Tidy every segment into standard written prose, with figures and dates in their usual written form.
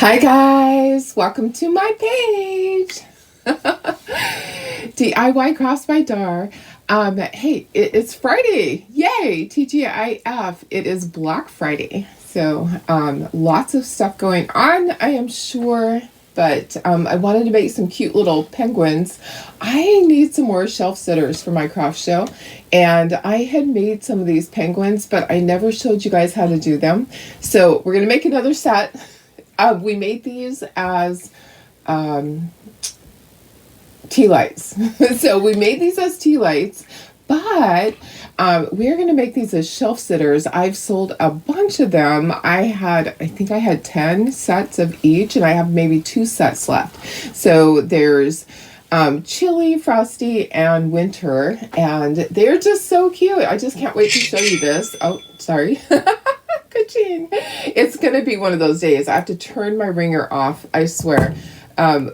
Hi guys, welcome to my page. DIY Crafts by Dar. Hey, it's Friday. Yay, TGIF. It is Black Friday. So, lots of stuff going on, I am sure. But I wanted to make some cute little penguins. I need some more shelf sitters for my craft show. And I had made some of these penguins, but I never showed you guys how to do them. So we're going to make another set. We made these as tea lights. So we made these as tea lights, but we're going to make these as shelf sitters. I've sold a bunch of them. I think I had 10 sets of each, and I have maybe 2 sets left. So there's Chilly, Frosty, and Winter, and they're just so cute. I just can't wait to show you this. Oh, sorry. Ka-ching. It's going to be one of those days. I have to turn my ringer off, I swear.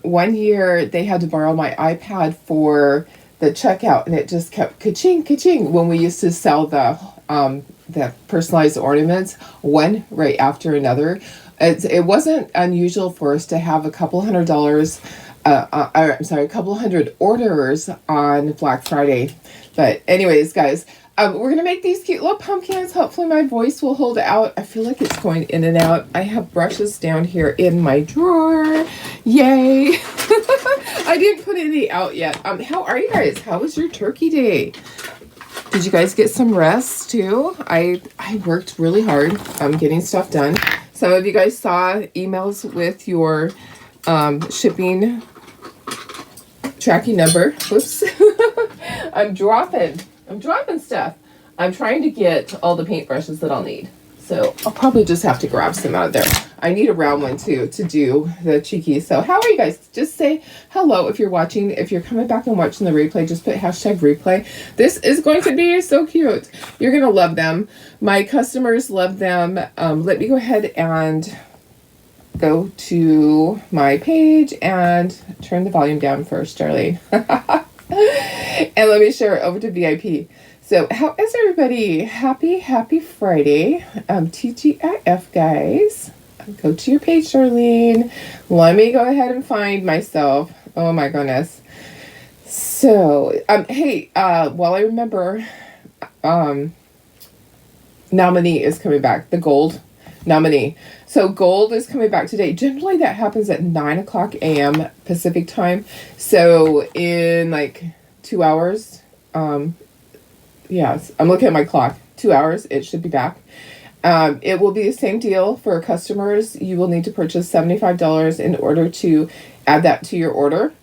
One year they had to borrow my iPad for the checkout, and it just kept ka-ching, ka-ching when we used to sell the personalized ornaments, one right after another. It wasn't unusual for us to have a couple $100, a couple hundred orders on Black Friday. But anyways, guys, we're going to make these cute little pumpkins. Hopefully my voice will hold out. I feel like it's going in and out. I have brushes down here in my drawer. Yay. I didn't put any out yet. How are you guys? How was your turkey day? Did you guys get some rest too? I worked really hard getting stuff done. Some of you guys saw emails with your shipping tracking number. Whoops. I'm dropping stuff. I'm trying to get all the paintbrushes that I'll need. So I'll probably just have to grab some out of there. I need a round one too to do the cheeky. So how are you guys? Just say hello if you're watching. If you're coming back and watching the replay, just put #replay. This is going to be so cute. You're going to love them. My customers love them. Let me go ahead and go to my page and turn the volume down first, Charlie. And let me share it over to VIP. So how is everybody? Happy Friday. TGIF, guys. Go to your page, Charlene. Let me go ahead and find myself. Oh my goodness. So, hey, well, I remember, nominee is coming back. The gold nominee. So gold is coming back today. Generally that happens at 9:00 a.m. Pacific time. So in like 2 hours, yes, I'm looking at my clock. 2 hours, it should be back. It will be the same deal for customers. You will need to purchase $75 in order to add that to your order.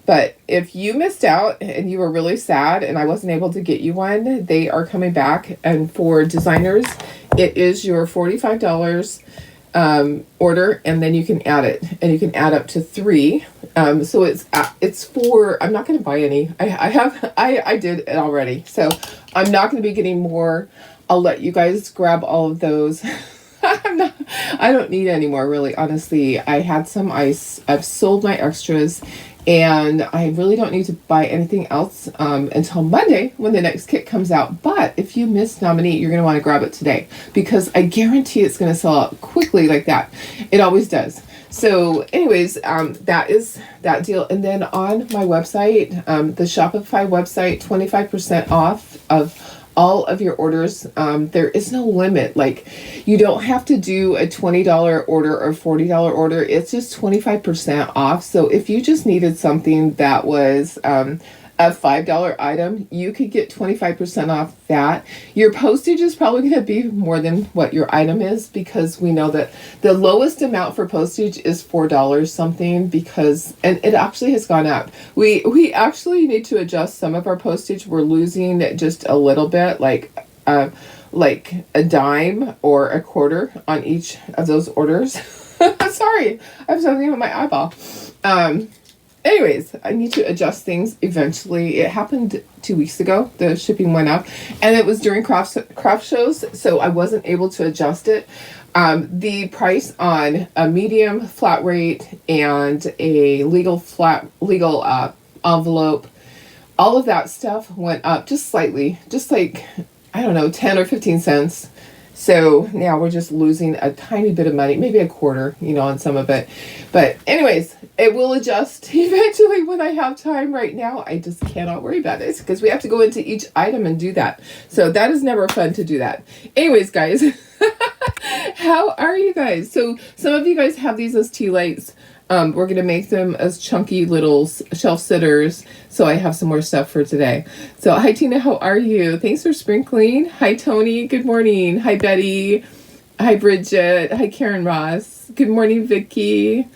But if you missed out and you were really sad and I wasn't able to get you one, they are coming back. And for designers, it is your $45 order, and then you can add it, and you can add up to 3. So it's for, I'm not going to buy any. I did it already. So I'm not going to be getting more. I'll let you guys grab all of those. I don't need any more, really, honestly. I had some ice. I've sold my extras, and I really don't need to buy anything else until Monday when the next kit comes out. But if you missed nominee, you're going to want to grab it today, because I guarantee it's going to sell out quickly like that. It always does. So anyways, that is that deal. And then on my website, the Shopify website, 25% off of all of your orders. There is no limit. Like, you don't have to do a $20 order or $40 order. It's just 25% off. So if you just needed something that was a $5 item, you could get 25% off that. Your postage is probably going to be more than what your item is, because we know that the lowest amount for postage is $4 something, because, and it actually has gone up. We actually need to adjust some of our postage. We're losing just a little bit, like a dime or a quarter on each of those orders. Sorry, I have something with my eyeball. Anyways, I need to adjust things eventually. It happened 2 weeks ago. The shipping went up, and it was during craft shows, so I wasn't able to adjust it. The price on a medium flat rate and a legal envelope, all of that stuff went up just slightly, just like, I don't know, 10 or 15 cents. So now we're just losing a tiny bit of money, maybe a quarter, on some of it. But anyways, it will adjust eventually when I have time. Right now, I just cannot worry about it because we have to go into each item and do that. So that is never fun to do that. Anyways, guys, how are you guys? So some of you guys have these as tea lights. We're going to make them as chunky little shelf sitters. So I have some more stuff for today. So hi, Tina. How are you? Thanks for sprinkling. Hi, Tony. Good morning. Hi, Betty. Hi, Bridget. Hi, Karen Ross. Good morning, Vicky.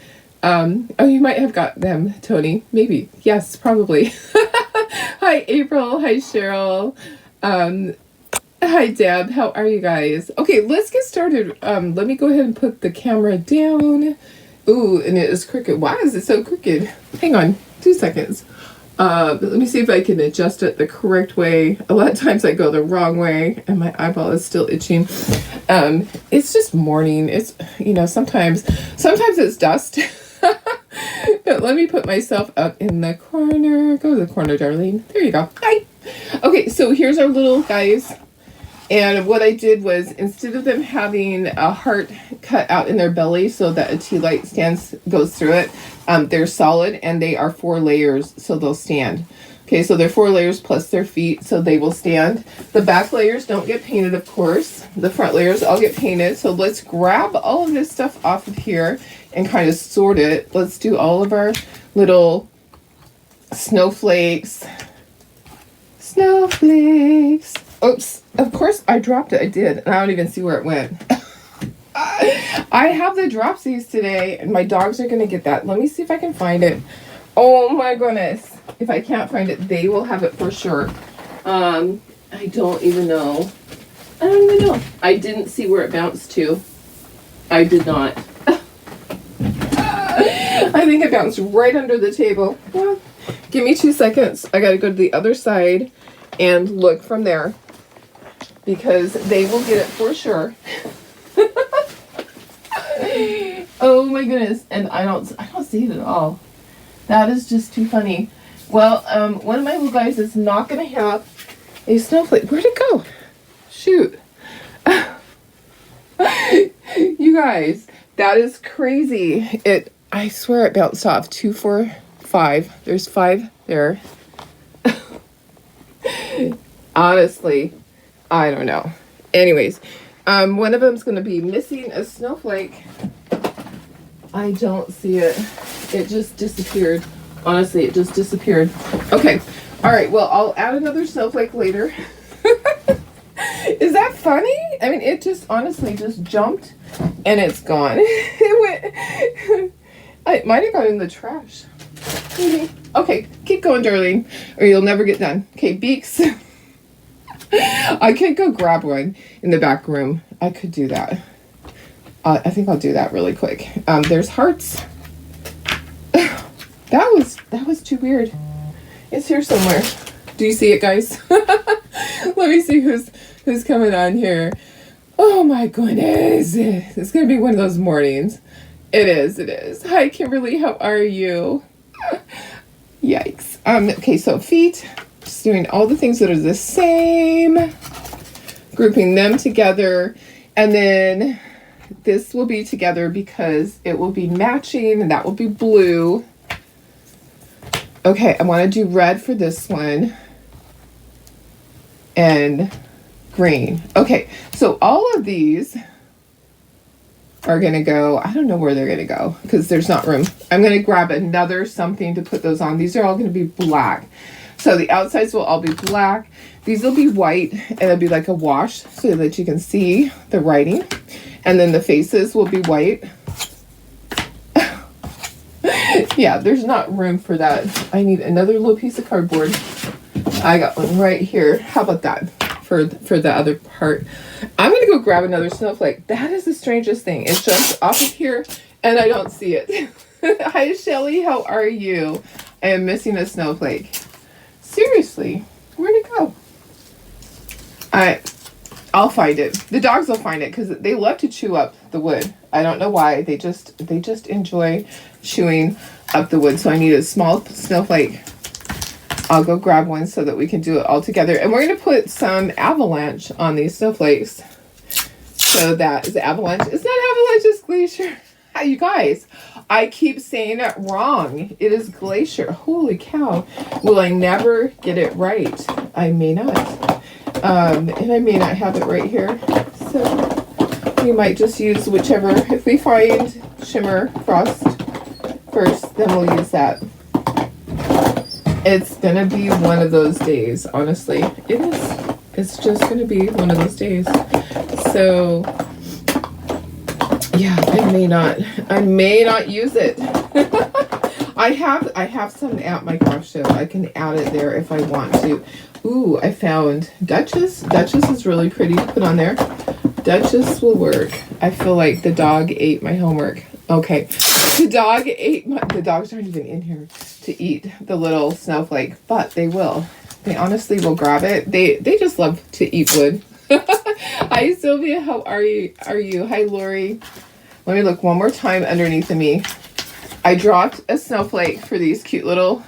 Oh, you might have got them, Tony. Maybe. Yes, probably. Hi, April. Hi, Cheryl. Hi, Deb. How are you guys? Okay, let's get started. Let me go ahead and put the camera down. Ooh, and it is crooked. Why is it so crooked? Hang on, 2 seconds. Let me see if I can adjust it the correct way. A lot of times I go the wrong way and my eyeball is still itching. It's just morning. It's, sometimes it's dust. But let me put myself up in the corner. Go to the corner, Darlene. There you go. Hi. Okay, so here's our little guys. And what I did was, instead of them having a heart cut out in their belly so that a tea light goes through it, they're solid and they are 4 layers, so they'll stand. Okay, so they're 4 layers plus their feet, so they will stand. The back layers don't get painted, of course. The front layers all get painted. So let's grab all of this stuff off of here and kind of sort it. Let's do all of our little snowflakes. Snowflakes. Oops, of course I dropped it. I did, and I don't even see where it went. I have the dropsies today, and my dogs are going to get that. Let me see if I can find it. Oh my goodness. If I can't find it, they will have it for sure. I don't even know. I didn't see where it bounced to. I did not. I think it bounced right under the table. Well, give me 2 seconds. I got to go to the other side and look from there, because they will get it for sure. Oh my goodness. And I don't see it at all. That is just too funny. Well, one of my little guys is not going to have a snowflake. Where'd it go? Shoot. You guys, that is crazy. I swear it bounced off. 2, 4, 5. There's 5 there. Honestly, I don't know. Anyways, one of them's going to be missing a snowflake. I don't see it. It just disappeared. Honestly, it just disappeared. Okay. All right. Well, I'll add another snowflake later. Is that funny? I mean, it just honestly just jumped and it's gone. It went. It might have gone in the trash. Maybe. Okay. Keep going, darling, or you'll never get done. Okay. Beaks. I could go grab one in the back room. I could do that. I think I'll do that really quick. There's hearts. That was too weird. It's here somewhere. Do you see it, guys? Let me see who's coming on here. Oh my goodness. It's gonna be one of those mornings. It is. Hi, Kimberly. How are you? Yikes. Okay, so feet. Just doing all the things that are the same, grouping them together, and then this will be together because it will be matching, and that will be blue. Okay, I want to do red for this one and green. Okay, so all of these are going to go, I don't know where they're going to go because there's not room. I'm going to grab another something to put those on. These are all going to be black. So the outsides will all be black. These will be white, and it'll be like a wash so that you can see the writing. And then the faces will be white. Yeah, there's not room for that. I need another little piece of cardboard. I got one right here. How about that for the other part? I'm going to go grab another snowflake. That is the strangest thing. It's just off of here, and I don't see it. Hi, Shelly. How are you? I am missing a snowflake. Seriously, where'd it go? I'll find it. The dogs will find it because they love to chew up the wood. I don't know why. They just enjoy chewing up the wood. So I need a small snowflake. I'll go grab one so that we can do it all together. And we're going to put some avalanche on these snowflakes. So that is avalanche. It's not avalanche, it's glacier. You guys, I keep saying it wrong. It is glacier. Holy cow. Will I never get it right? I may not. And I may not have it right here. So we might just use whichever. If we find shimmer frost first, then we'll use that. It's gonna be one of those days, honestly. It is. It's just gonna be one of those days. So yeah, I may not use it. I have some at my craft show. I can add it there if I want to. Ooh, I found Duchess. Duchess is really pretty to put on there. Duchess will work. I feel like the dog ate my homework. Okay. The dogs aren't even in here to eat the little snowflake, but they will. They honestly will grab it. They just love to eat wood. Hi Sylvia, how are you? Hi Lori. Let me look one more time underneath of me. I dropped a snowflake for these cute little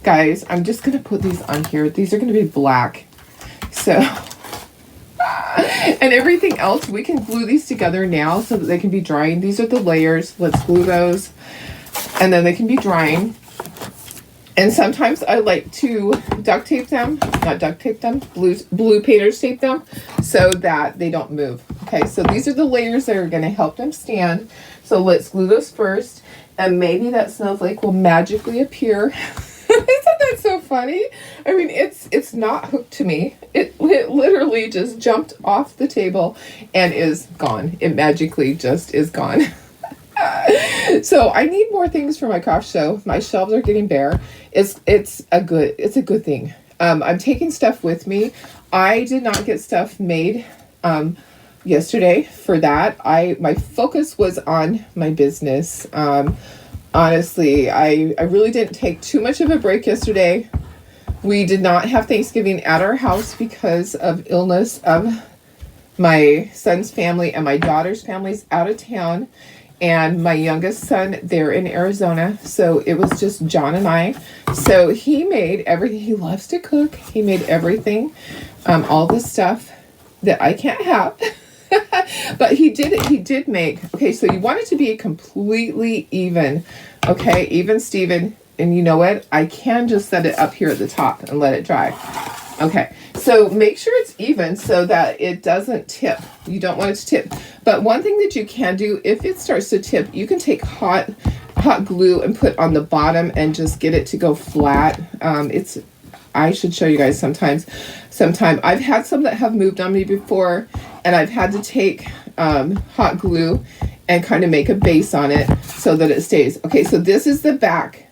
guys. I'm just gonna put these on here. These are gonna be black. So and everything else, we can glue these together now so that they can be drying. These are the layers. Let's glue those. And then they can be drying. And sometimes I like to duct tape them, not duct tape them, blue painters tape them so that they don't move. Okay, so these are the layers that are going to help them stand. So let's glue those first, and maybe that snowflake will magically appear. Isn't that so funny? I mean, it's not hooked to me. It literally just jumped off the table and is gone. It magically just is gone. So I need more things for my craft show. My shelves are getting bare. It's a good thing. I'm taking stuff with me. I did not get stuff made yesterday for that. My focus was on my business. Honestly, I really didn't take too much of a break yesterday. We did not have Thanksgiving at our house because of illness of my son's family, and my daughter's family's out of town. And my youngest son, they're in Arizona. So it was just John and I. So he made everything. He loves to cook. He made everything, all the stuff that I can't have. But he did make, okay, so you want it to be completely even. Okay, even Steven. And you know what? I can just set it up here at the top and let it dry. Okay, so make sure it's even so that it doesn't tip. You don't want it to tip. But one thing that you can do, if it starts to tip, you can take hot glue and put on the bottom and just get it to go flat. I should show you guys sometime. I've had some that have moved on me before, and I've had to take hot glue and kind of make a base on it so that it stays. Okay, so this is the back.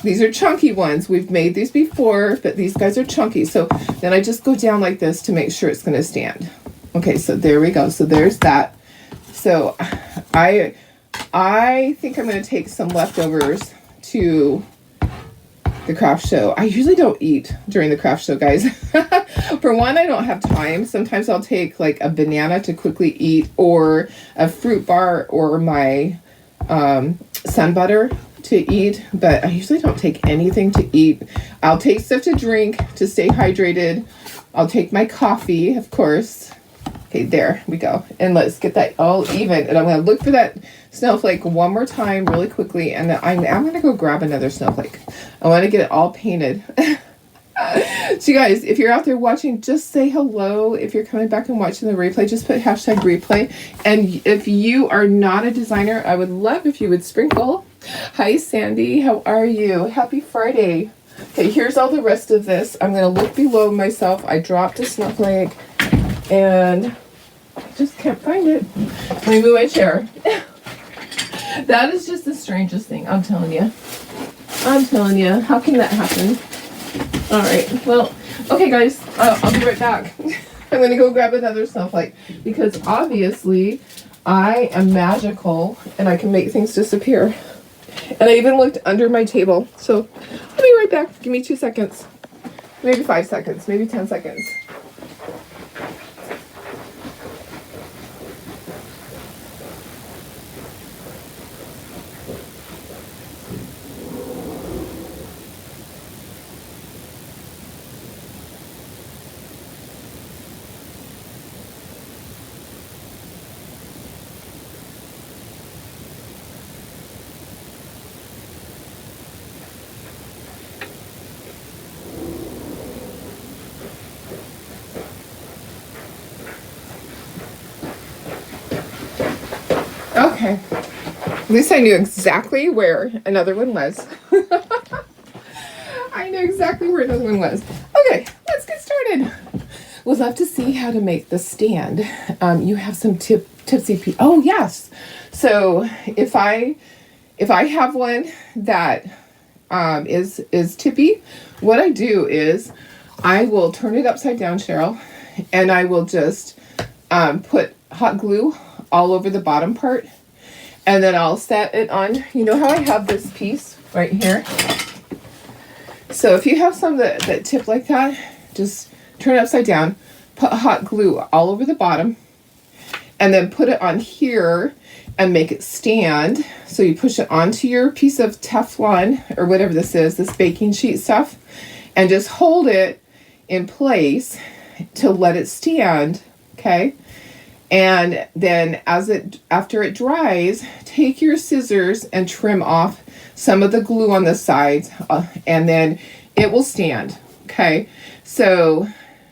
These are chunky ones. We've made these before, but these guys are chunky. So then I just go down like this to make sure it's going to stand. Okay, so there we go. So there's that. So I think I'm going to take some leftovers to the craft show. I usually don't eat during the craft show, guys. For one, I don't have time. Sometimes I'll take like a banana to quickly eat, or a fruit bar, or my sun butter to eat, but I usually don't take anything to eat. I'll take stuff to drink to stay hydrated. I'll take my coffee, of course. Okay, there we go. And let's get that all even. And I'm going to look for that snowflake one more time really quickly. And then I'm going to go grab another snowflake. I want to get it all painted. So you guys, if you're out there watching, just say hello. If you're coming back and watching the replay, just put hashtag replay. And if you are not a designer, I would love if you would sprinkle. Hi, Sandy. How are you? Happy Friday. Okay, here's all the rest of this. I'm going to look below myself. I dropped a snowflake and I just can't find it. Let me move my chair. That is just the strangest thing. I'm telling you. How can that happen? All right. Well, okay, guys. I'll be right back. I'm going to go grab another snowflake because obviously I am magical and I can make things disappear. And I even looked under my table. So I'll be right back. Give me 2 seconds. Maybe 5 seconds. Maybe 10 seconds. Okay. At least I knew exactly where another one was. I knew exactly where another one was. Okay, let's get started. Would love to see how to make the stand. You have some tipsy. Oh yes. So if I have one that is tippy, what I do is I will turn it upside down, Cheryl, and I will just put hot glue all over the bottom part, and then I'll set it on. You know how I have this piece right here? So if you have some that tip like that, just turn it upside down, put hot glue all over the bottom, and then put it on here and make it stand. So you push it onto your piece of Teflon or whatever this is, this baking sheet stuff, and just hold it in place to let it stand, okay? And then after it dries, take your scissors and trim off some of the glue on the sides, and then it will stand, okay? So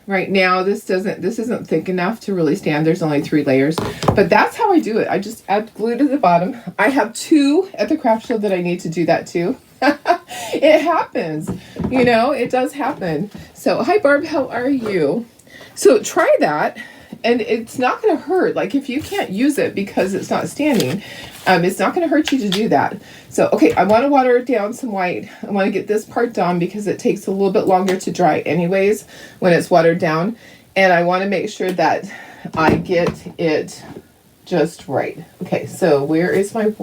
right now this isn't thick enough to really stand. There's only 3 layers, but that's how I do it. I just add glue to the bottom. I have 2 at the craft show that I need to do that too. It happens, you know, it does happen. So hi Barb, how are you? So try that. And it's not going to hurt. Like if you can't use it because it's not standing, it's not going to hurt you to do that. So, okay, I want to water it down some white. I want to get this part done because it takes a little bit longer to dry anyways when it's watered down. And I want to make sure that I get it just right. Okay, so where is my...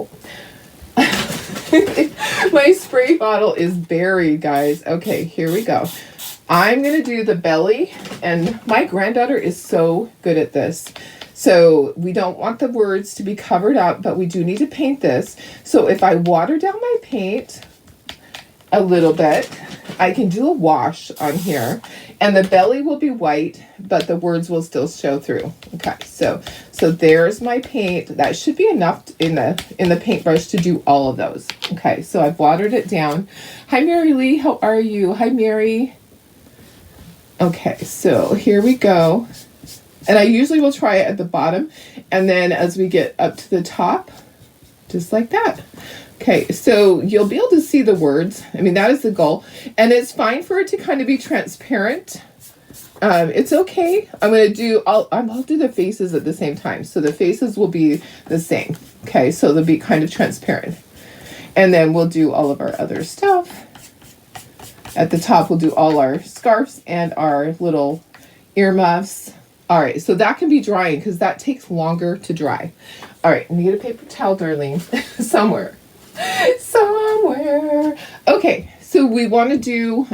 my spray bottle is buried, guys. Okay, here we go. I'm going to do the belly, and my granddaughter is so good at this. So we don't want the words to be covered up, but we do need to paint this. So if I water down my paint a little bit, I can do a wash on here, and the belly will be white, but the words will still show through. Okay, so there's my paint. That should be enough in the paintbrush to do all of those. Okay, so I've watered it down. Hi, Mary Lee. How are you? Hi, Mary. Okay, so here we go. And I usually will try it at the bottom, and then as we get up to the top, just like that. Okay, so you'll be able to see the words. I mean, that is the goal. And it's fine for it to kind of be transparent. It's okay. I'll do the faces at the same time. So the faces will be the same. Okay, so they'll be kind of transparent. And then we'll do all of our other stuff. At the top, we'll do all our scarves and our little earmuffs. All right, so that can be drying because that takes longer to dry. All right, need a paper towel, Darlene, somewhere. Okay, so I want to do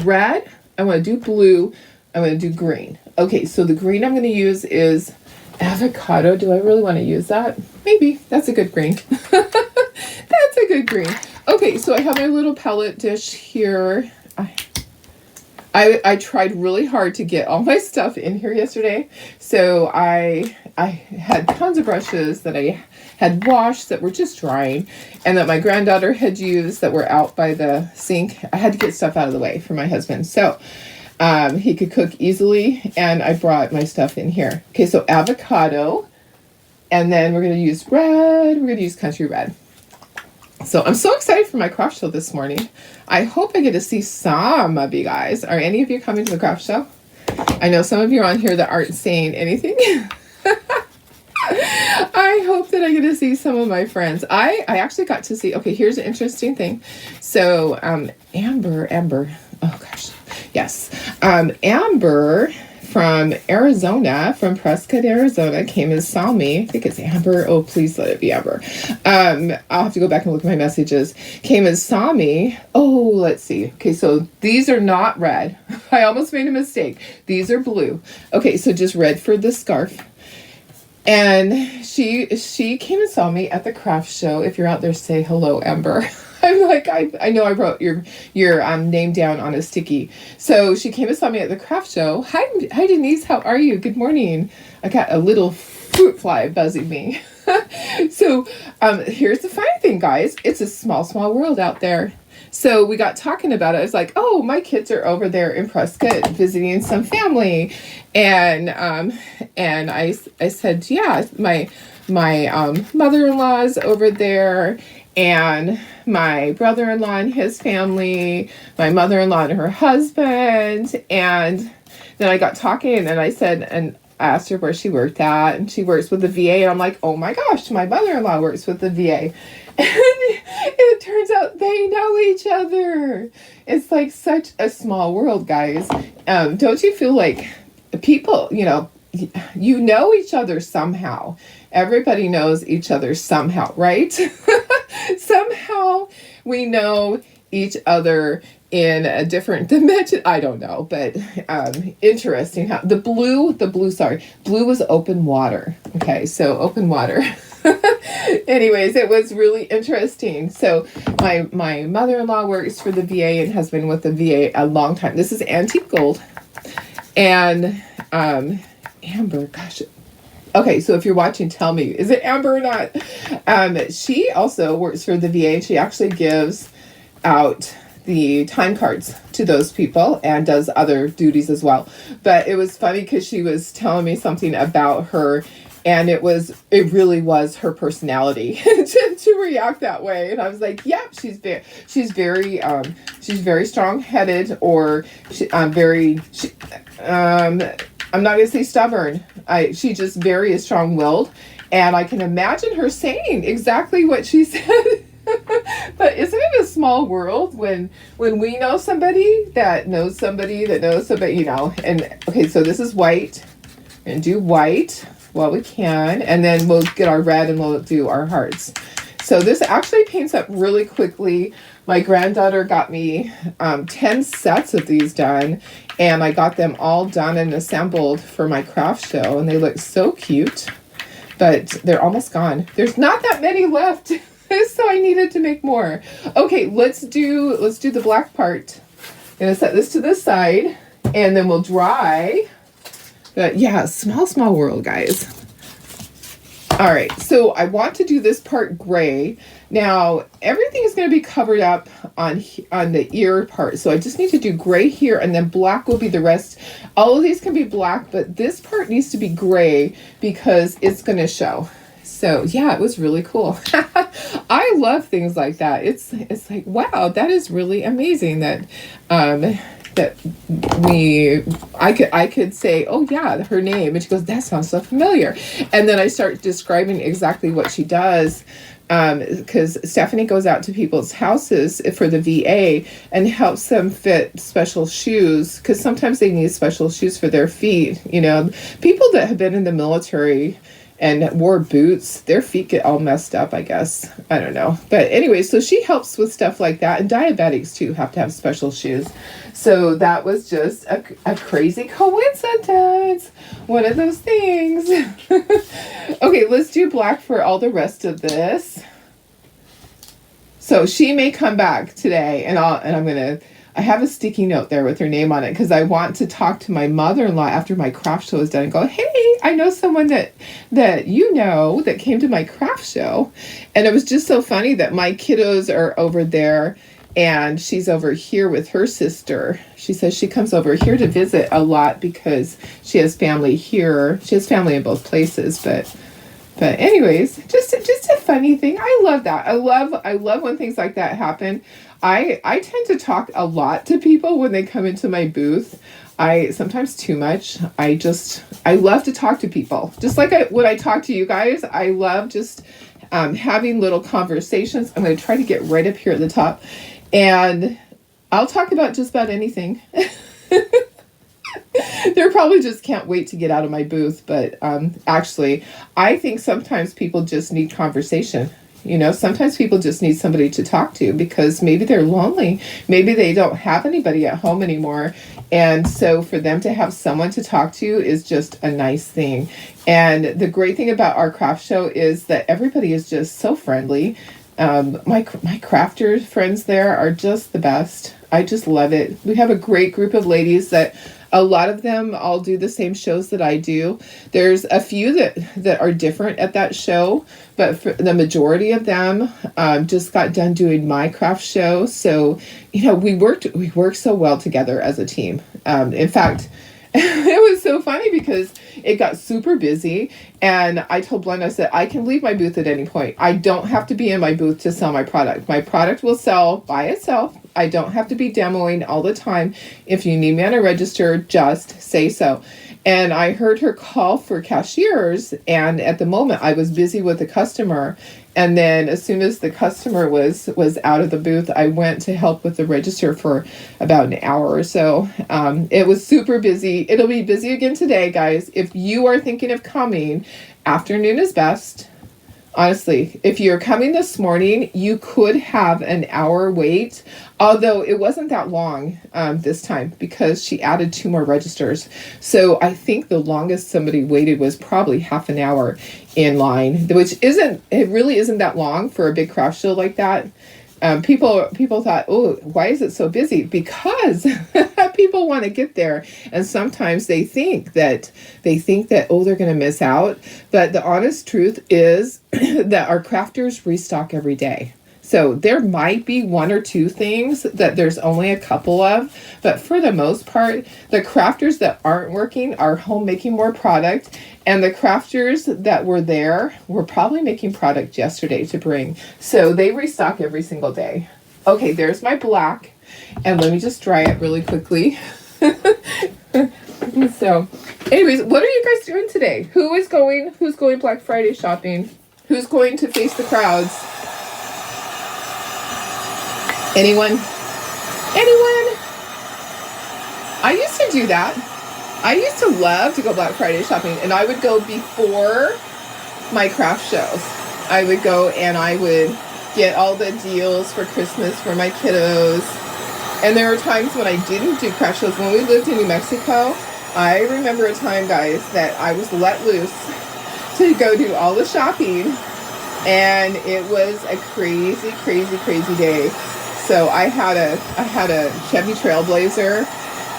red, I want to do blue, I want to do green. Okay, so the green I'm going to use is avocado. Do I really want to use that? Maybe. That's a good green. That's a good green. Okay, so I have my little palette dish here. I tried really hard to get all my stuff in here yesterday. So I had tons of brushes that I had washed that were just drying, and that my granddaughter had used that were out by the sink. I had to get stuff out of the way for my husband so he could cook easily, and I brought my stuff in here. Okay, so avocado, and then we're going to use red. We're going to use country red. So I'm so excited for my craft show this morning. I hope I get to see some of you guys. Are any of you coming to the craft show? I know some of you are on here that aren't saying anything. I hope that I get to see some of my friends. I actually got to see, okay, here's an interesting thing. So Amber, oh gosh, yes. Amber from Arizona, from Prescott, Arizona, came and saw me. I think it's Amber. Oh, please let it be Amber. I'll have to go back and look at my messages. Came and saw me. Oh, let's see. Okay, so these are not red. I almost made a mistake. These are blue. Okay, so just red for the scarf. And she came and saw me at the craft show. If you're out there, say hello, Amber. I'm like, I know I wrote your name down on a sticky. So she came and saw me at the craft show. Hi Denise, how are you? Good morning. I got a little fruit fly buzzing me. So here's the funny thing, guys. It's a small world out there. So we got talking about it. I was like, oh, my kids are over there in Prescott visiting some family. And I said, yeah, my mother-in-law is over there, and my brother-in-law and his family, my mother-in-law and her husband. And then I got talking, and I said, and I asked her where she worked at, and she works with the VA. And I'm like, oh my gosh, my mother-in-law works with the VA. And it turns out they know each other. It's like such a small world, guys. Don't you feel like people, you know each other somehow? Everybody knows each other somehow, right? Somehow we know each other in a different dimension. I don't know, but interesting how blue was open water. Okay, so open water. Anyways, it was really interesting. So my mother-in-law works for the VA and has been with the VA a long time. This is Antique Gold. And Amber, gosh. Okay, so if you're watching, tell me, is it Amber or not? She also works for the VA, and she actually gives out the time cards to those people and does other duties as well. But it was funny because she was telling me something about her, and it really was her personality to react that way. And I was like, yeah, she's very strong-headed, or I'm not gonna say stubborn. She just very strong-willed, and I can imagine her saying exactly what she said. But isn't it a small world when we know somebody that knows somebody that knows somebody, And okay, so this is white, and do white while we can, and then we'll get our red and we'll do our hearts. So this actually paints up really quickly. My granddaughter got me 10 sets of these done, and I got them all done and assembled for my craft show, and they look so cute, but they're almost gone. There's not that many left. So I needed to make more. Okay, let's do the black part. I'm gonna set this to the side, and then we'll dry. But yeah, small world, guys. All right, so I want to do this part gray. Now, everything is going to be covered up on the ear part. So I just need to do gray here, and then black will be the rest. All of these can be black, but this part needs to be gray because it's going to show. So yeah, it was really cool. I love things like that. It's like, wow, that is really amazing that I could say, oh yeah, her name, and she goes, that sounds so familiar. And then I start describing exactly what she does, because Stephanie goes out to people's houses for the VA and helps them fit special shoes, because sometimes they need special shoes for their feet. People that have been in the military and wore boots, their feet get all messed up, I guess. I don't know. But anyway, so she helps with stuff like that. And diabetics, too, have to have special shoes. So that was just a crazy coincidence. One of those things. Okay, let's do black for all the rest of this. So she may come back today, and I have a sticky note there with her name on it, because I want to talk to my mother-in-law after my craft show is done and go, hey, I know someone that that came to my craft show. And it was just so funny that my kiddos are over there and she's over here with her sister. She says she comes over here to visit a lot because she has family here. She has family in both places, but anyways, just a funny thing. I love that. I love when things like that happen. I tend to talk a lot to people when they come into my booth. I sometimes too much. I love to talk to people. Just like when I talk to you guys, I love just having little conversations. I'm going to try to get right up here at the top, and I'll talk about just about anything. They probably just can't wait to get out of my booth. But actually, I think sometimes people just need conversation. Sometimes people just need somebody to talk to because maybe they're lonely. Maybe they don't have anybody at home anymore. And so for them to have someone to talk to is just a nice thing. And the great thing about our craft show is that everybody is just so friendly. My crafter friends there are just the best. I just love it. We have a great group of ladies that A lot of them all do the same shows that I do. There's a few that are different at that show, but for the majority of them just got done doing my craft show. So, we worked so well together as a team. In fact, it was so funny because it got super busy, and I told Blenda, I said, I can leave my booth at any point. I don't have to be in my booth to sell my product. My product will sell by itself. I don't have to be demoing all the time. If you need me on a register, just say so. And I heard her call for cashiers, and at the moment I was busy with the customer. And then as soon as the customer was out of the booth, I went to help with the register for about an hour or so. It was super busy. It'll be busy again today, guys. If you are thinking of coming, afternoon is best. Honestly, if you're coming this morning, you could have an hour wait, although it wasn't that long this time because she added 2 more registers. So I think the longest somebody waited was probably half an hour in line, it really isn't that long for a big craft show like that. People thought, oh, why is it so busy? Because people want to get there, and sometimes they think that oh, they're going to miss out. But the honest truth is that our crafters restock every day. So there might be 1 or 2 things that there's only a couple of, but for the most part, the crafters that aren't working are home making more product, and the crafters that were there were probably making product yesterday to bring. So they restock every single day. Okay, there's my black, and let me just dry it really quickly. So, anyways, what are you guys doing today? Who's going Black Friday shopping? Who's going to face the crowds? Anyone? I used to do that. I used to love to go Black Friday shopping, and I would go before my craft shows. I would go and I would get all the deals for Christmas for my kiddos. And there were times when I didn't do craft shows. When we lived in New Mexico, I remember a time, guys, that I was let loose to go do all the shopping, and it was a crazy, crazy, crazy day. So I had a Chevy Trailblazer,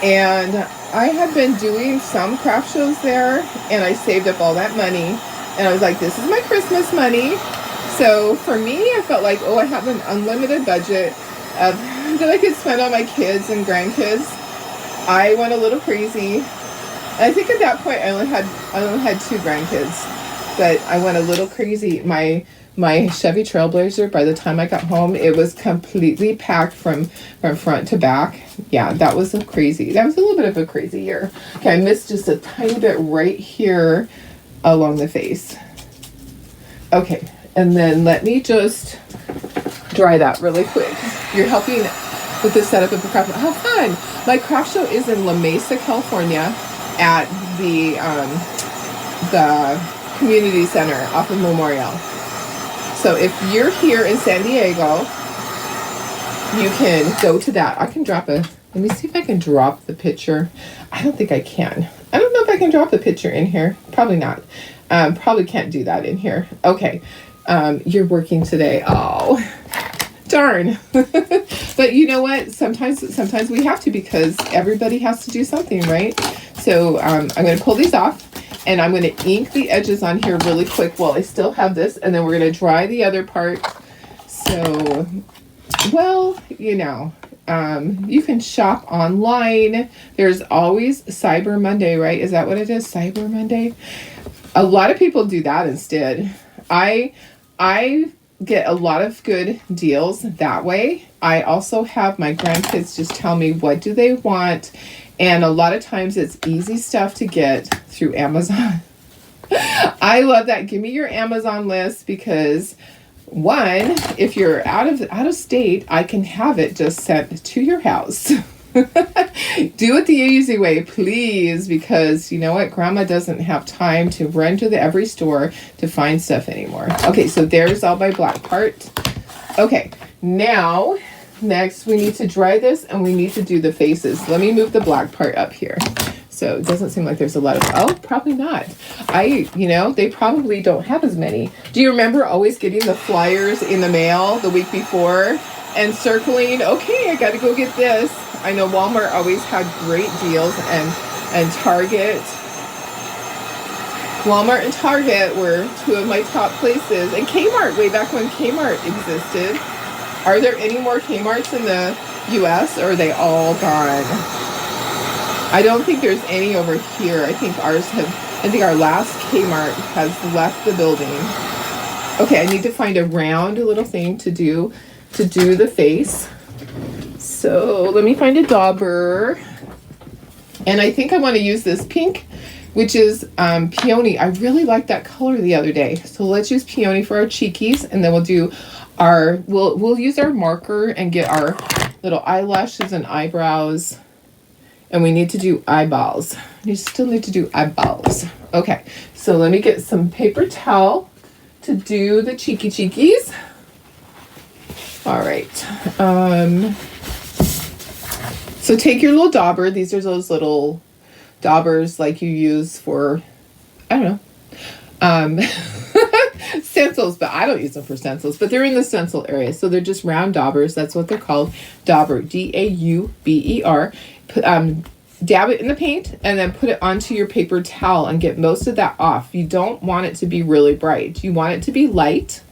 and I had been doing some craft shows there, and I saved up all that money, and I was like, this is my Christmas money. So for me, I felt like, oh, I have an unlimited budget that I could spend on my kids and grandkids. I went a little crazy. I think at that point I only had 2 grandkids, but I went a little crazy. My Chevy Trailblazer, by the time I got home, it was completely packed from front to back. Yeah, that was a little bit of a crazy year. Okay, I missed just a tiny bit right here along the face. Okay, and then let me just dry that really quick. You're helping with the setup of the craft show. How fun! My craft show is in La Mesa, California, at the community center off of Memorial. So if you're here in San Diego, you can go to that. Let me see if I can drop the picture. I don't think I can. I don't know if I can drop the picture in here. Probably not. Probably can't do that in here. Okay. You're working today. Oh, darn. But you know what? Sometimes we have to, because everybody has to do something, right? So I'm going to pull these off. And I'm going to ink the edges on here really quick while I still have this. And then we're going to dry the other part. So, well, you can shop online. There's always Cyber Monday, right? Is that what it is? Cyber Monday? A lot of people do that instead. I get a lot of good deals that way. I also have my grandkids just tell me what do they want. And a lot of times it's easy stuff to get through Amazon. I love that. Give me your Amazon list, because one, if you're out of state, I can have it just sent to your house. Do it the easy way, please, because you know what? Grandma doesn't have time to run to every store to find stuff anymore. Okay, so there's all my black part. Okay, now next, we need to dry this, and we need to do the faces. Let me move the black part up here. So it doesn't seem like there's a lot of, probably not. They probably don't have as many. Do you remember always getting the flyers in the mail the week before and circling, okay, I got to go get this. I know Walmart always had great deals, and And Target. Walmart and Target were two of my top places. And Kmart, way back when Kmart existed. Are there any more Kmarts in the US, or are they all gone? I don't think there's any over here. I think our last Kmart has left the building. Okay, I need to find a round little thing to do the face. So let me find a dauber. And I think I want to use this pink, which is peony. I really liked that color the other day. So let's use peony for our cheekies, and then we'll do we'll use our marker and get our little eyelashes and eyebrows. And we need to do eyeballs. You still need to do eyeballs. Okay, so let me get some paper towel to do the cheekies. All right. So take your little dauber. These are those little daubers like you use for, I don't know, stencils, but I don't use them for stencils, but they're in the stencil area. So they're just round daubers. That's what they're called. Dauber, D-A-U-B-E-R. Dab it in the paint and then put it onto your paper towel and get most of that off. You don't want it to be really bright. You want it to be light.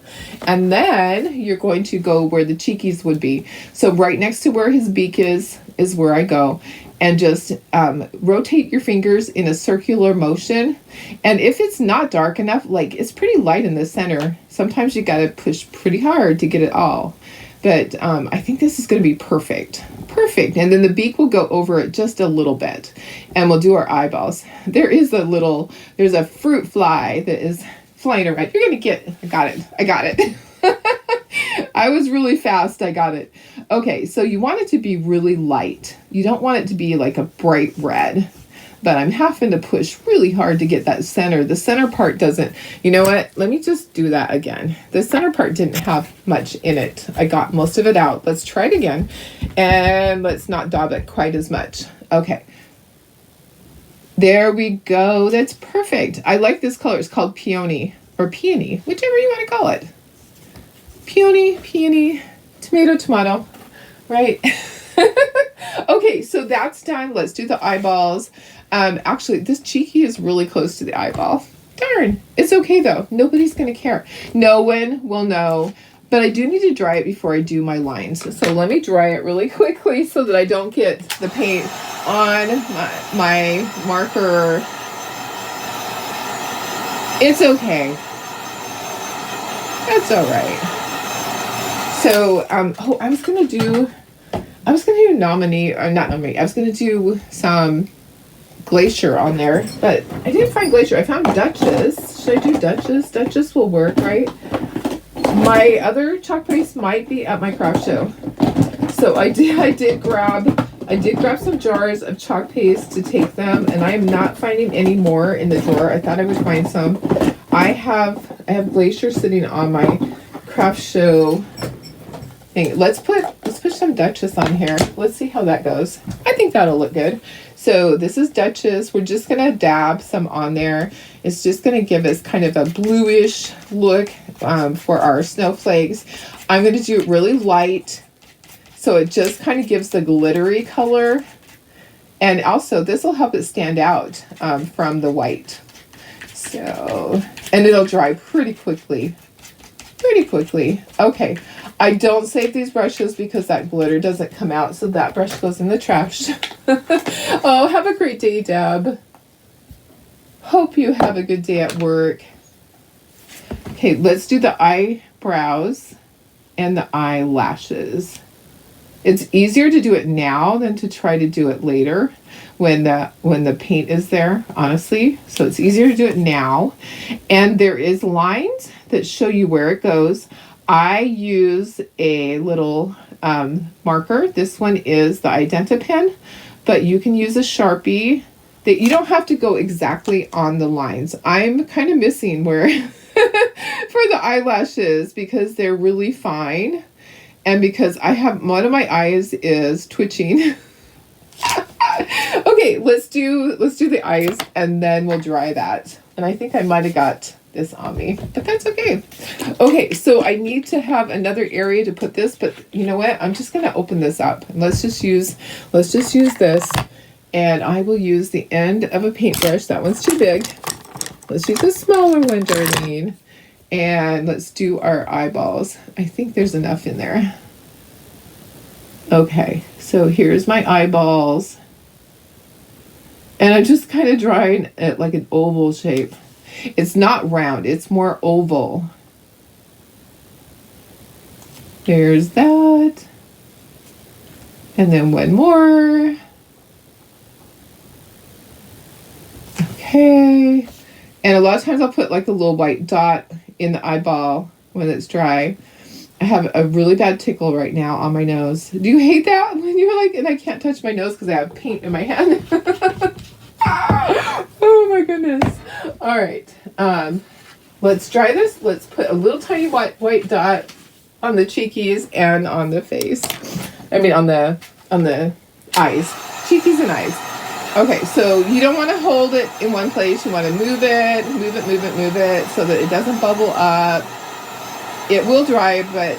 And then you're going to go where the cheekies would be. So right next to where his beak is where I go. And just rotate your fingers in a circular motion. And if it's not dark enough, like it's pretty light in the center, sometimes you got to push pretty hard to get it all. But I think this is going to be perfect. Perfect. And then the beak will go over it just a little bit. And we'll do our eyeballs. There's a fruit fly that is flying around. You're going to get, I got it. I was really fast. I got it. Okay, so you want it to be really light. You don't want it to be like a bright red. But I'm having to push really hard to get that center. The center part doesn't, you know what? Let me just do that again. The center part didn't have much in it. I got most of it out. Let's try it again. And let's not daub it quite as much. Okay. There we go. That's perfect. I like this color. It's called peony or peony, whichever you want to call it. Peony, tomato, right? Okay, so that's done. Let's do the eyeballs. Actually, this cheeky is really close to the eyeball. Darn. It's okay, though. Nobody's going to care. No one will know. But I do need to dry it before I do my lines. So let me dry it really quickly so that I don't get the paint on my marker. It's okay. That's all right. So, I was going to do some Glacier on there, but I didn't find Glacier. I found Duchess. Should I do Duchess? Duchess will work, right? My other chalk paste might be at my craft show. So I did grab some jars of chalk paste to take them, and I am not finding any more in the drawer. I thought I would find some. I have Glacier sitting on my craft show thing. Let's put some Duchess on here. Let's see how that goes. I think that'll look good. So this is Duchess. We're just gonna dab some on there. It's just gonna give us kind of a bluish look for our snowflakes. I'm gonna do it really light, so it just kind of gives the glittery color. And also this will help it stand out from the white. So, and it'll dry pretty quickly. Okay, I don't save these brushes because that glitter doesn't come out, so that brush goes in the trash. Oh, have a great day, Deb. Hope you have a good day at work. Okay, let's do the eyebrows and the eyelashes. It's easier to do it now than to try to do it later when the paint is there, honestly. So it's easier to do it now. And there is lines that show you where it goes. I use a little marker. This one is the Identi-Pen, but you can use a Sharpie. That you don't have to go exactly on the lines. I'm kind of missing where for the eyelashes because they're really fine. And because I have, one of my eyes is twitching. Okay, let's do the eyes and then we'll dry that. And I think I might have got this on me, but that's okay. Okay, so I need to have another area to put this, but you know what? I'm just gonna open this up. And let's just use this. And I will use the end of a paintbrush. That one's too big. Let's use a smaller one, Darlene. And let's do our eyeballs. I think there's enough in there. Okay, so here's my eyeballs. And I'm just kind of drawing it like an oval shape. It's not round, it's more oval. There's that. And then one more. Okay. And a lot of times I'll put like a little white dot in the eyeball when it's dry. I have a really bad tickle right now on my nose. Do you hate that? When you're like, and I can't touch my nose because I have paint in my hand. Oh my goodness. All right. Let's dry this. Let's put a little tiny white dot on the cheekies and on the face. I mean on the eyes. Cheekies and eyes. Okay, so you don't want to hold it in one place. You want to move it so that it doesn't bubble up. It will dry, but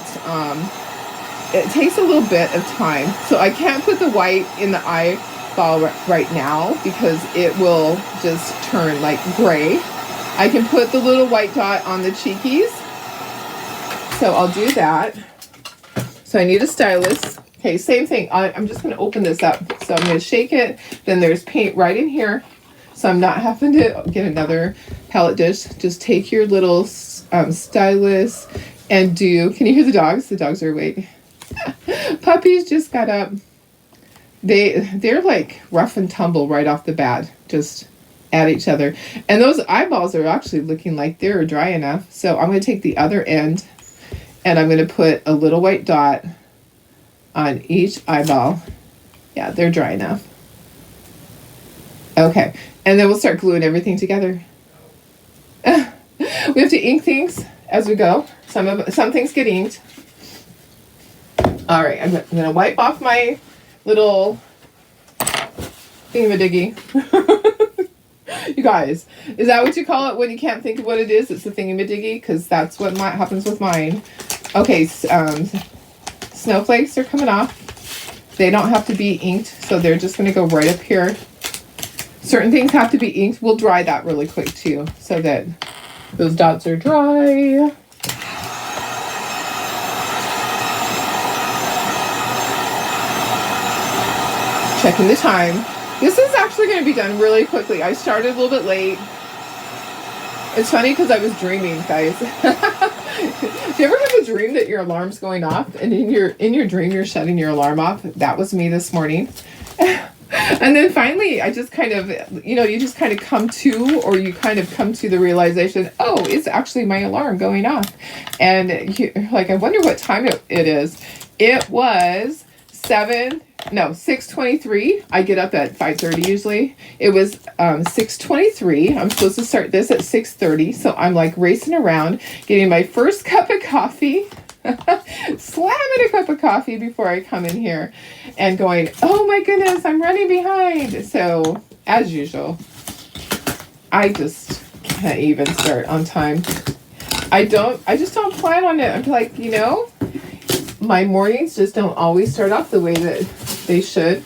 it takes a little bit of time. So I can't put the white in the eyeball right now because it will just turn like gray. I can put the little white dot on the cheekies. So I'll do that. So I need a stylus. Okay, same thing. I'm just going to open this up. So I'm going to shake it. Then there's paint right in here. So I'm not having to get another palette dish. Just take your little stylus and do... Can you hear the dogs? The dogs are awake. Puppies just got up. They're like rough and tumble right off the bat. Just at each other. And those eyeballs are actually looking like they're dry enough. So I'm going to take the other end and I'm going to put a little white dot on each eyeball. Yeah, they're dry enough. Okay, and then we'll start gluing everything together. We have to ink things as we go. Some things get inked. All right, I'm gonna wipe off my little thingamadiggy. You guys, is that what you call it when you can't think of what it is? It's a thingamadiggy, because that's what happens with mine. Okay, snowflakes are coming off. They don't have to be inked, so they're just going to go right up here. Certain things have to be inked. We'll dry that really quick too, so that those dots are dry. Checking the time. This is actually going to be done really quickly. I started a little bit late. It's funny because I was dreaming, guys. Do you ever have a dream that your alarm's going off, and in your dream you're shutting your alarm off? That was me this morning. And then finally I just kind of, you just kind of come to, or you kind of come to the realization, oh, it's actually my alarm going off. And you're like, I wonder what time it is. It was 6:23. I get up at 5:30 usually. It was 6:23. I'm supposed to start this at 6:30. So I'm like racing around, getting my first cup of coffee, slamming a cup of coffee before I come in here and going, oh my goodness, I'm running behind. So as usual, I just can't even start on time. I just don't plan on it. I'm like, my mornings just don't always start off the way that they should.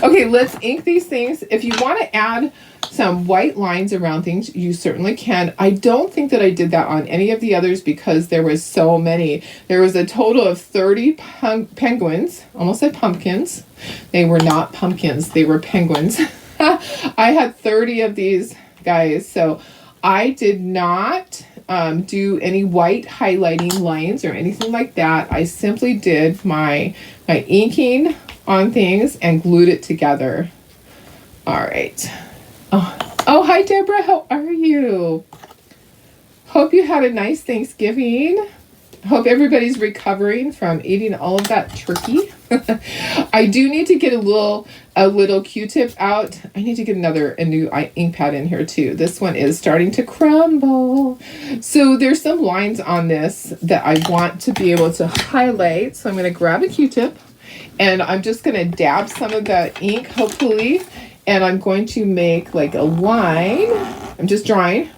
Okay, let's ink these things. If you want to add some white lines around things, you certainly can. I don't think that I did that on any of the others because there was so many. There was a total of 30 penguins, almost like pumpkins. They were not pumpkins, they were penguins. I had 30 of these guys, so I did not do any white highlighting lines or anything like that. I simply did my inking on things and glued it together. All right. Oh, hi, Deborah. How are you? Hope you had a nice Thanksgiving. Hope everybody's recovering from eating all of that turkey. I do need to get a little Q-tip out. I need to get a new ink pad in here too. This one is starting to crumble. So there's some lines on this that I want to be able to highlight. So I'm going to grab a Q-tip and I'm just going to dab some of the ink, hopefully. And I'm going to make like a line. I'm just drawing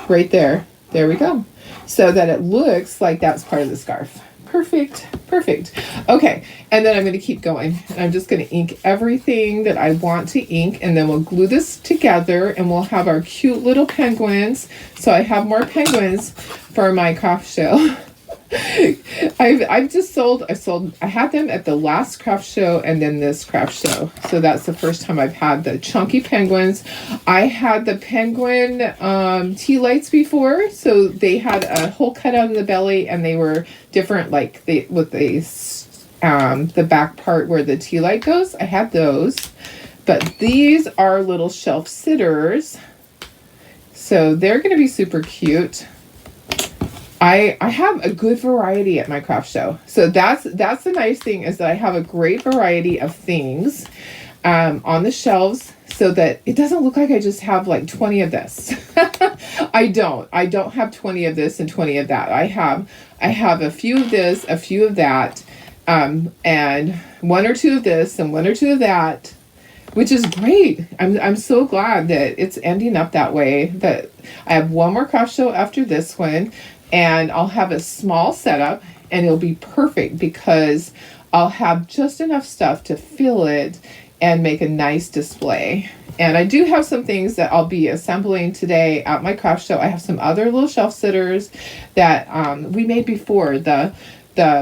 right there. There we go. So that it looks like that's part of the scarf. Perfect. Perfect. Okay, and then I'm going to keep going. I'm just going to ink everything that I want to ink, and then we'll glue this together, and we'll have our cute little penguins. So I have more penguins for my craft show. I had them at the last craft show and then this craft show. So that's the first time I've had the chunky penguins. I had the penguin tea lights before, so they had a hole cut out in the belly, and they were different, like the back part where the tea light goes. I had those, but these are little shelf sitters, so they're going to be super cute. I have a good variety at my craft show. So that's the nice thing, is that I have a great variety of things on the shelves, so that it doesn't look like I just have like 20 of this. I don't have 20 of this and 20 of that. I have a few of this, a few of that, and one or two of this and one or two of that, which is great. I'm so glad that it's ending up that way, that I have one more craft show after this one. And I'll have a small setup, and it'll be perfect because I'll have just enough stuff to fill it and make a nice display. And I do have some things that I'll be assembling today at my craft show. I have some other little shelf sitters that we made before. The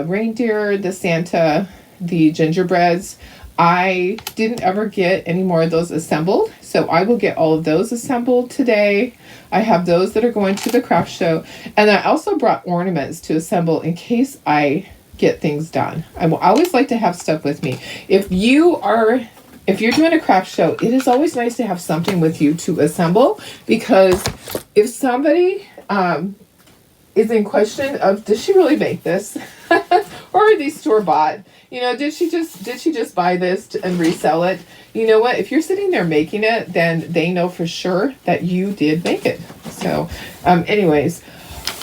reindeer, the Santa, the gingerbreads. I didn't ever get any more of those assembled, so I will get all of those assembled today. I have those that are going to the craft show, and I also brought ornaments to assemble in case I get things done. I will always like to have stuff with me. If you're doing a craft show, it is always nice to have something with you to assemble, because if somebody is in question of, does she really make this? Or are these store-bought? You know, did she just buy this and resell it? You know what? If you're sitting there making it, then they know for sure that you did make it. So, anyways,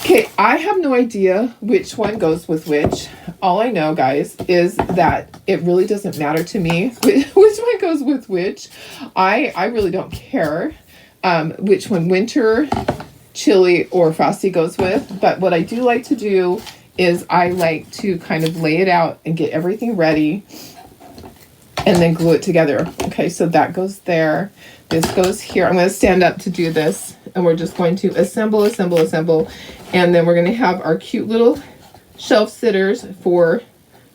okay, I have no idea which one goes with which. All I know, guys, is that it really doesn't matter to me which one goes with which. I really don't care which one Winter, Chili, or Frosty goes with. But what I do like to do is I like to kind of lay it out and get everything ready and then glue it together. Okay, so that goes there. This goes here. I'm going to stand up to do this, and we're just going to assemble, and then we're going to have our cute little shelf sitters for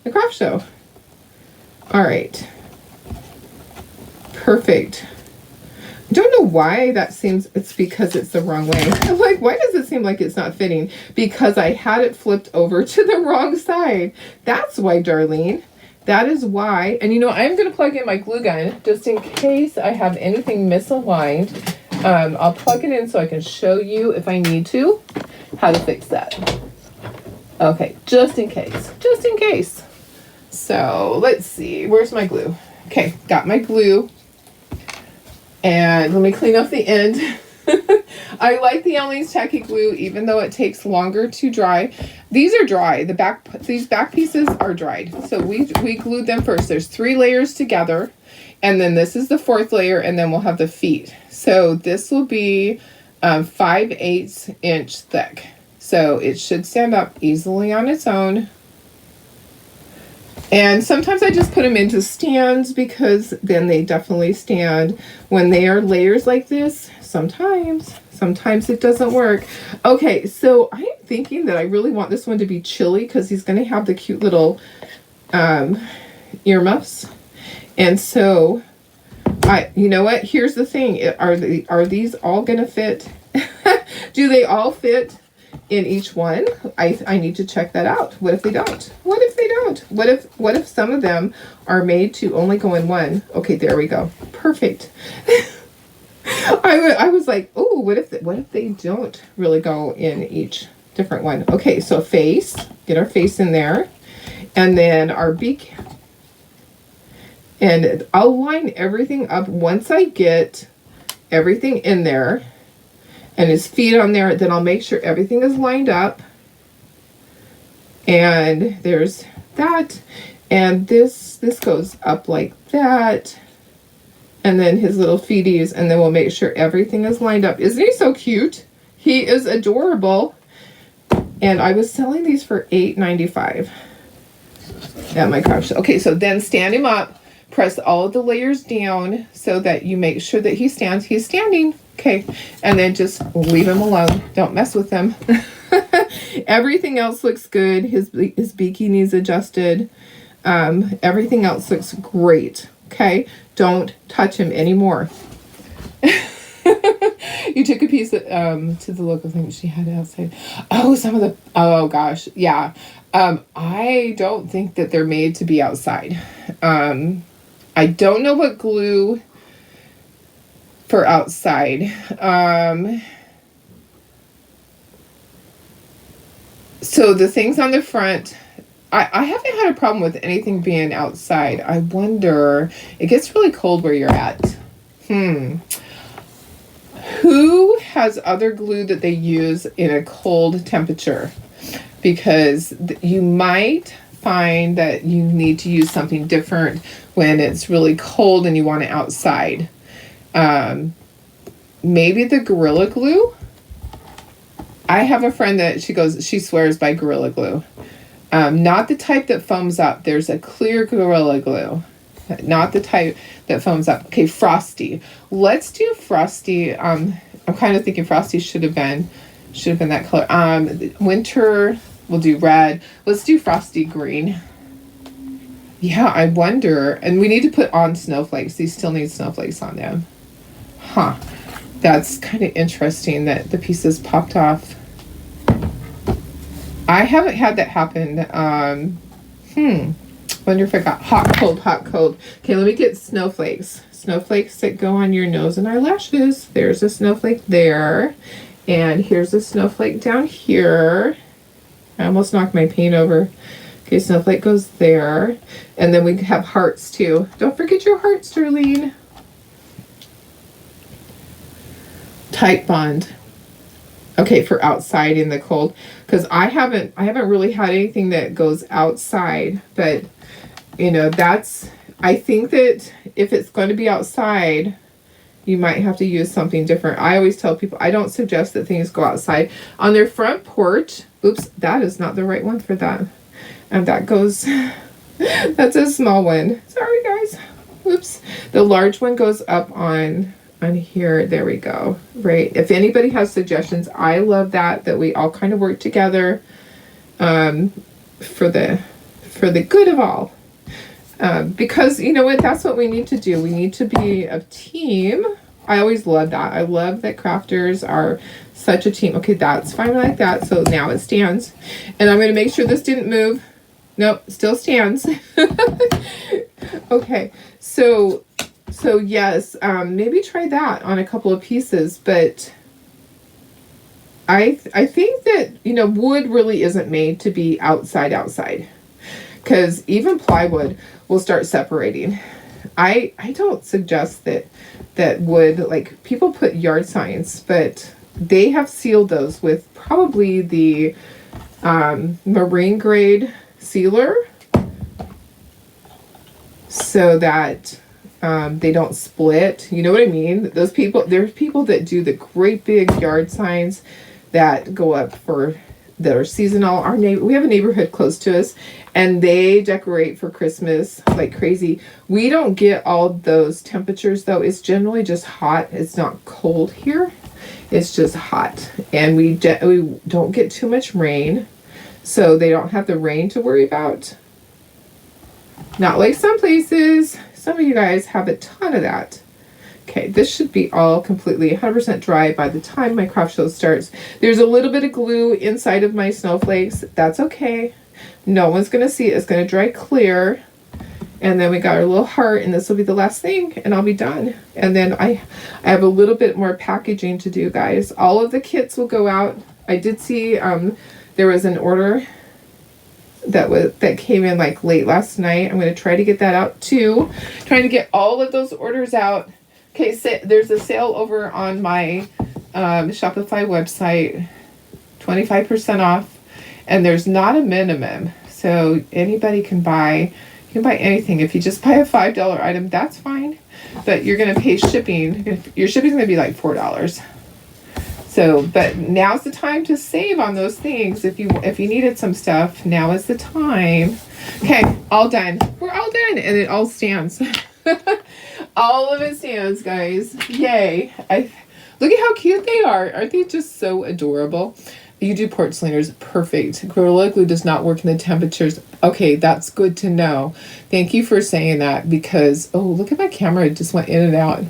the craft show. All right. Perfect. I don't know why that seems, it's because it's the wrong way. I'm like, why does it seem like it's not fitting? Because I had it flipped over to the wrong side. That's why, Darlene. That is why. And you know, I'm going to plug in my glue gun just in case I have anything misaligned. I'll plug it in so I can show you, if I need to, how to fix that. Okay, just in case. Just in case. So, let's see. Where's my glue? Okay, got my glue. And let me clean up the end. I like the Aleene's Tacky Glue, even though it takes longer to dry. These are dry. These back pieces are dried. So we glued them first. There's 3 layers together. And then this is the 4th layer, and then we'll have the feet. So this will be 5/8 inch thick. So it should stand up easily on its own. And sometimes I just put them into stands, because then they definitely stand. When they are layers like this, sometimes it doesn't work. Okay, so I am thinking that I really want this one to be Chili, because he's going to have the cute little earmuffs. And so, you know what? Here's the thing. Are these all going to fit? Do they all fit in each one? I need to check that out. What if they don't? What if they don't? What if some of them are made to only go in one? Okay, there we go. Perfect. I was like, oh, what if they don't really go in each different one? Okay, so face, get our face in there, and then our beak. And I'll line everything up once I get everything in there and his feet on there. Then I'll make sure everything is lined up. And there's that. And this goes up like that. And then his little feeties. And then we'll make sure everything is lined up. Isn't he so cute? He is adorable. And I was selling these for $8.95. at my craft show. Okay, so then stand him up. Press all of the layers down so that you make sure that he stands. He's standing. Okay. And then just leave him alone. Don't mess with him. Everything else looks good. His bikini's adjusted. Everything else looks great. Okay. Don't touch him anymore. You took a piece to the local thing she had outside. Oh gosh. Yeah. I don't think that they're made to be outside. I don't know what glue for outside. So the things on the front, I haven't had a problem with anything being outside. I wonder, it gets really cold where you're at. Who has other glue that they use in a cold temperature? Because you might find that you need to use something different when it's really cold and you want it outside. Maybe the Gorilla Glue. I have a friend that she swears by Gorilla Glue. Not the type that foams up. There's a clear Gorilla Glue. Not the type that foams up. Okay, Frosty. Let's do Frosty. I'm kind of thinking Frosty should have been that color. Winter, we'll do red. Let's do Frosty green. Yeah, I wonder. And we need to put on snowflakes. These still need snowflakes on them. Huh. That's kind of interesting that the pieces popped off. I haven't had that happen. Wonder if I got hot, cold, hot, cold. Okay, let me get snowflakes. Snowflakes that go on your nose and eyelashes. There's a snowflake there. And here's a snowflake down here. I almost knocked my paint over. Okay, snowflake goes there. And then we have hearts too. Don't forget your hearts, Darlene. Titebond. Okay, for outside in the cold. Because I haven't really had anything that goes outside. But, you know, I think that if it's going to be outside, you might have to use something different. I always tell people, I don't suggest that things go outside. On their front porch, oops, that is not the right one for that. And that goes, that's a small one. Sorry, guys. Oops. The large one goes up on here. There we go. Right. If anybody has suggestions, I love that we all kind of work together for the good of all. Because you know what, that's what we need to do. We need to be a team. I always love that. I love that crafters are such a team. Okay, that's fine like that. So now it stands. And I'm going to make sure this didn't move. Nope, still stands. Okay, so yes, maybe try that on a couple of pieces. But I think that, you know, wood really isn't made to be outside. Because even plywood will start separating. I don't suggest that wood, like people put yard signs, but they have sealed those with probably the marine grade sealer so that they don't split. You know what I mean? There's people that do the great big yard signs that go up that are seasonal. We have a neighborhood close to us, and they decorate for Christmas like crazy. We don't get all those temperatures though. It's generally just hot. It's not cold here. It's just hot, and we don't get too much rain, so they don't have the rain to worry about. Not like some places. Some of you guys have a ton of that. Okay, this should be all completely 100% dry by the time my craft show starts. There's a little bit of glue inside of my snowflakes. That's okay. No one's going to see it. It's going to dry clear. And then we got our little heart, and this will be the last thing, and I'll be done. And then I have a little bit more packaging to do, guys. All of the kits will go out. I did see there was an order that came in like late last night. I'm going to try to get that out too. Trying to get all of those orders out. Okay, so there's a sale over on my Shopify website, 25% off, and there's not a minimum, so anybody can buy. You can buy anything. If you just buy a $5 item, that's fine, but you're gonna pay shipping. Your shipping's gonna be like $4. So, but now's the time to save on those things. If you needed some stuff, now is the time. Okay, all done. We're all done, and it all stands. All of it stands, guys. Yay! Look at how cute they are. Aren't they just so adorable? You do porcelainers. Perfect. Gorilla Glue does not work in the temperatures. Okay, that's good to know. Thank you for saying that, because, oh, look at my camera. It just went in and out.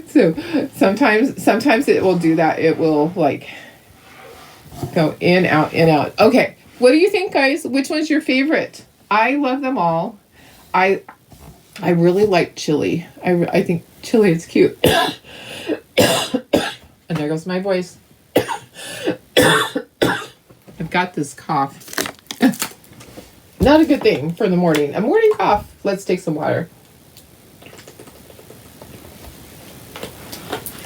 So sometimes it will do that. It will like go in, out, in, out. Okay, what do you think, guys? Which one's your favorite? I love them all. I really like chili. I think chili is cute. And there goes my voice. I've got this cough. Not a good thing for the morning. A morning cough. Let's take some water.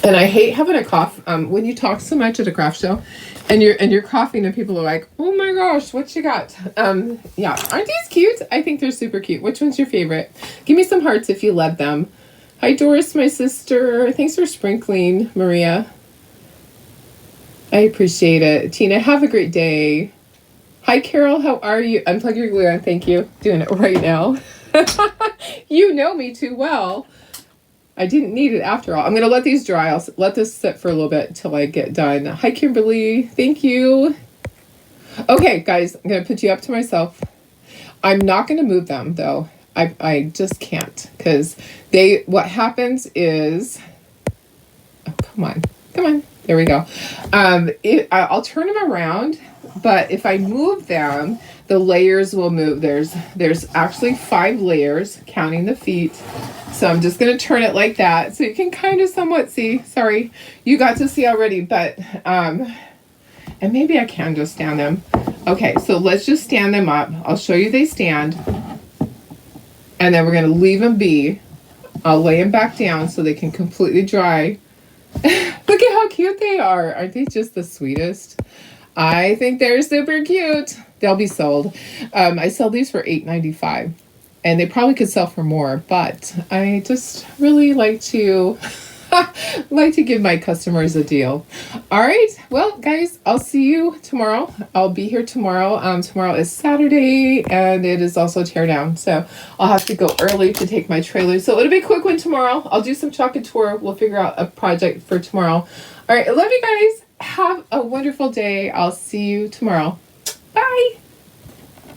And I hate having a cough when you talk so much at a craft show, and you're coughing, and people are like, "Oh my gosh, what you got?" Yeah, aren't these cute? I think they're super cute. Which one's your favorite? Give me some hearts if you love them. Hi, Doris, my sister. Thanks for sprinkling, Maria. I appreciate it. Tina, have a great day. Hi, Carol. How are you? Unplug your glue. Thank you. Doing it right now. You know me too well. I didn't need it after all. I'm going to let these dry. I'll let this sit for a little bit till I get done. Hi, Kimberly. Thank you. Okay, guys, I'm going to put you up to myself. I'm not going to move them, though. I just can't, because what happens is, oh, come on. There we go. I'll turn them around, but if I move them, the layers will move. There's actually 5 layers, counting the feet. So I'm just going to turn it like that so you can kind of somewhat see. Sorry, you got to see already, but, and maybe I can just stand them. Okay, so let's just stand them up. I'll show you they stand. And then we're going to leave them be. I'll lay them back down so they can completely dry. Look at how cute they are. Aren't they just the sweetest? I think they're super cute. They'll be sold. I sell these for $8.95. And they probably could sell for more, but I just really like to give my customers a deal. All right. Well, guys, I'll see you tomorrow. I'll be here tomorrow. Tomorrow is Saturday, and it is also tear down. So I'll have to go early to take my trailer. So it'll be a quick one tomorrow. I'll do some chalk and tour. We'll figure out a project for tomorrow. All right. I love you guys. Have a wonderful day. I'll see you tomorrow. Bye.